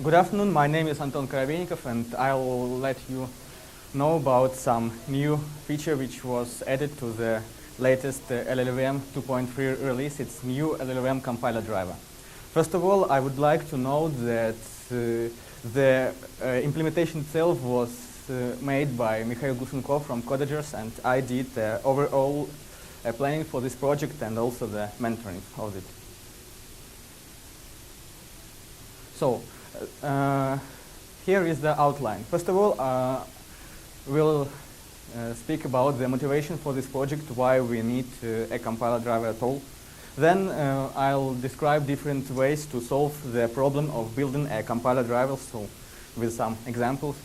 Good afternoon, my name is Anton Korobeynikov and I'll let you know about some new feature which was added to the latest LLVM 2.3 release. It's new LLVM Compiler Driver. First of all, I would like to note that the implementation itself was made by Mikhail Gushenkov from Codagers, and I did overall planning for this project and also the mentoring of it. So, here is the outline. First of all, we'll speak about the motivation for this project, why we need a compiler driver at all. Then I'll describe different ways to solve the problem of building a compiler driver, so with some examples.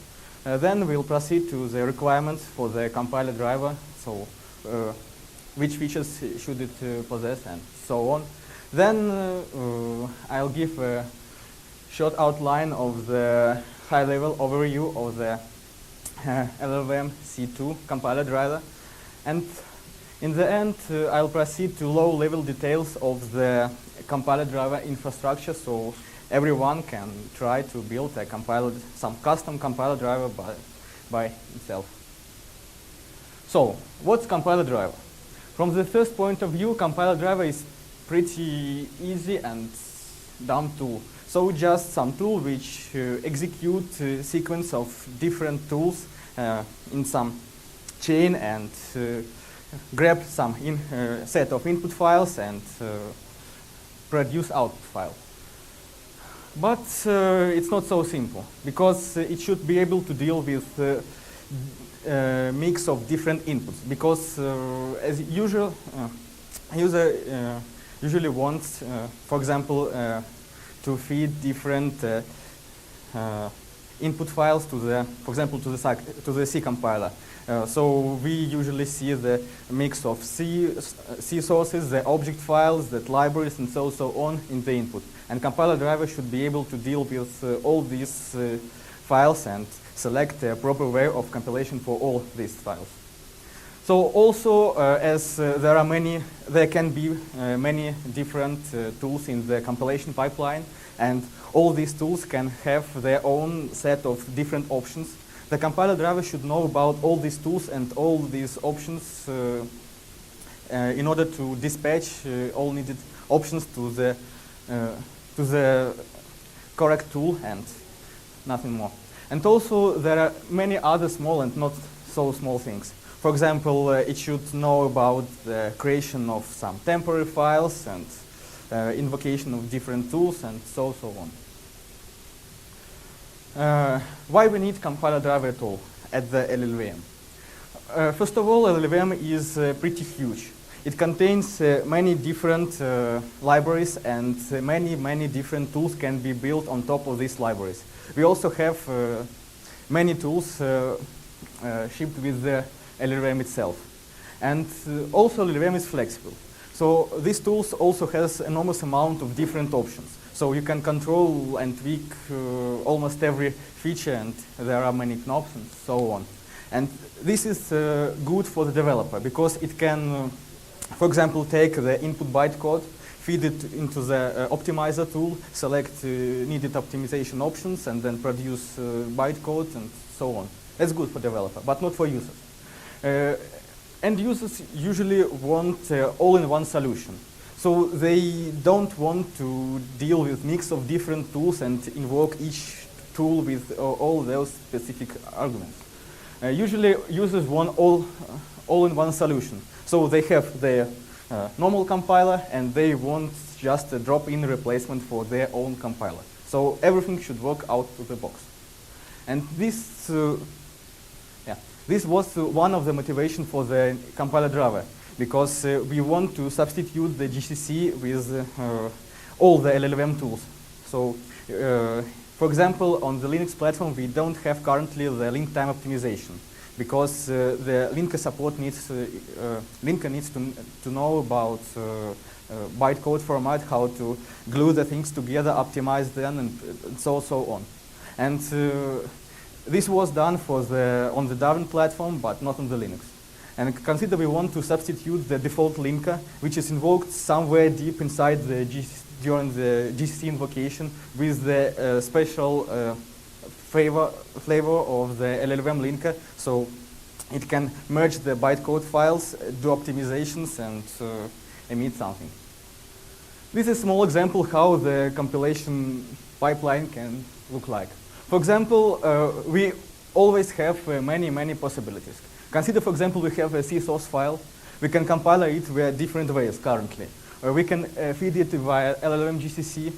Then we'll proceed to the requirements for the compiler driver, so which features should it possess and so on. Then I'll give a short outline of the high-level overview of the llvmc2 compiler driver, and in the end I'll proceed to low-level details of the compiler driver infrastructure, so everyone can try to build a some custom compiler driver by itself. So, what's compiler driver? From the first point of view, compiler driver is pretty easy and dumb tool. So just some tool which execute a sequence of different tools in some chain and grab some set of input files and produce output file. But it's not so simple, because it should be able to deal with mix of different inputs, because as usual, user usually wants, for example, to feed different input files to the, for example, to the C compiler. So we usually see the mix of C sources, the object files, the libraries, and so on in the input. And compiler driver should be able to deal with all these files and select a proper way of compilation for all these files. So also, as there can be many different tools in the compilation pipeline, and all these tools can have their own set of different options. The compiler driver should know about all these tools and all these options in order to dispatch all needed options to the correct tool and nothing more. And also, there are many other small and not so small things. For example, it should know about the creation of some temporary files and invocation of different tools and so on. Why we need compiler driver at all at the LLVM? First of all, LLVM is pretty huge. It contains many different libraries, and many different tools can be built on top of these libraries. We also have many tools shipped with the LLVM itself. And also LLVM is flexible. So these tools also has enormous amount of different options. So you can control and tweak almost every feature, and there are many knobs and so on. And this is good for the developer, because it can, for example, take the input bytecode, feed it into the optimizer tool, select needed optimization options, and then produce bytecode and so on. That's good for developer, but not for users. End users usually want all-in-one solution. So they don't want to deal with mix of different tools and invoke each tool with all those specific arguments. Usually users want all-in-one solution. So they have their normal compiler, and they want just a drop-in replacement for their own compiler. So everything should work out of the box. And this this was one of the motivation for the compiler driver, because we want to substitute the GCC with all the LLVM tools. So, for example, on the Linux platform, we don't have currently the link time optimization, because the linker support needs linker needs to know about bytecode format, how to glue the things together, optimize them, and so on. And this was done on the Darwin platform, but not on the Linux. And consider we want to substitute the default linker, which is invoked somewhere deep inside the during the GCC invocation with the special flavor of the LLVM linker, so it can merge the bytecode files, do optimizations, and emit something. This is a small example how the compilation pipeline can look like. For example, we always have many possibilities. Consider, for example, we have a C source file. We can compile it via different ways currently. We can feed it via LLVM GCC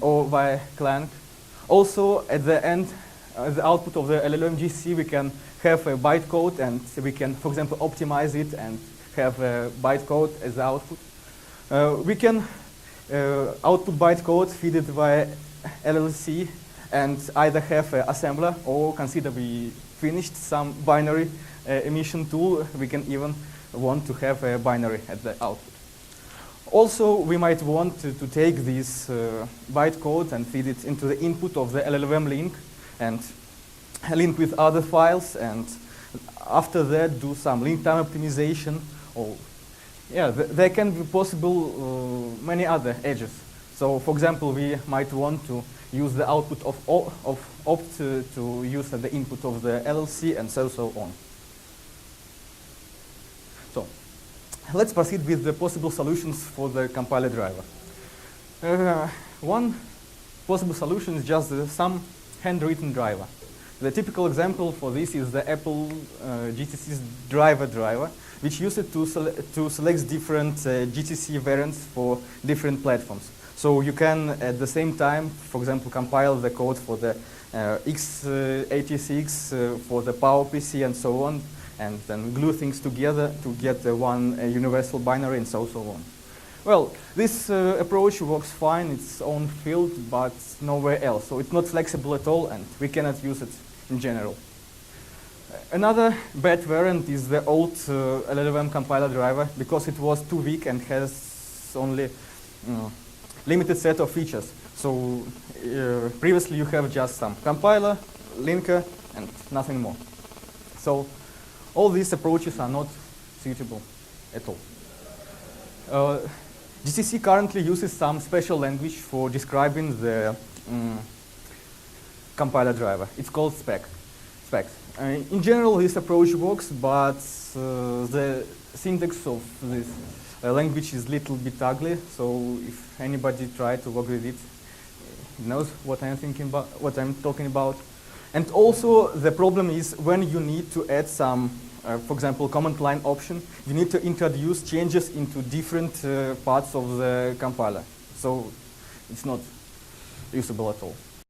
or via Clang. Also, at the end, the output of the LLVM GCC, we can have a bytecode, and we can, for example, optimize it and have a bytecode as the output. We can output bytecode, feed it via LLC, and either have an assembler or consider we finished some binary emission tool. We can even want to have a binary at the output. Also, we might want to take this bytecode and feed it into the input of the LLVM link and link with other files, and after that do some link time optimization. Or there can be possible many other edges. So, for example, we might want to use the output of opt to use the input of the LLC, and so on. So, let's proceed with the possible solutions for the compiler driver. One possible solution is just some handwritten driver. The typical example for this is the Apple GCC's driver, which used it to select different GCC variants for different platforms. So you can, at the same time, for example, compile the code for the x86, for the PowerPC, and so on, and then glue things together to get one universal binary, and so on. Well, this approach works fine in its own field, but nowhere else. So it's not flexible at all, and we cannot use it in general. Another bad variant is the old LLVM Compiler Driver, because it was too weak and has only limited set of features. So previously you have just some compiler, linker, and nothing more. So all these approaches are not suitable at all. GCC currently uses some special language for describing the compiler driver. It's called specs. In general, this approach works, but the syntax of this language is a little bit ugly. So if anybody tries to work with it, knows what I'm thinking about, what I'm talking about. And also, the problem is when you need to add some, for example, command line option, you need to introduce changes into different parts of the compiler. So it's not usable at all.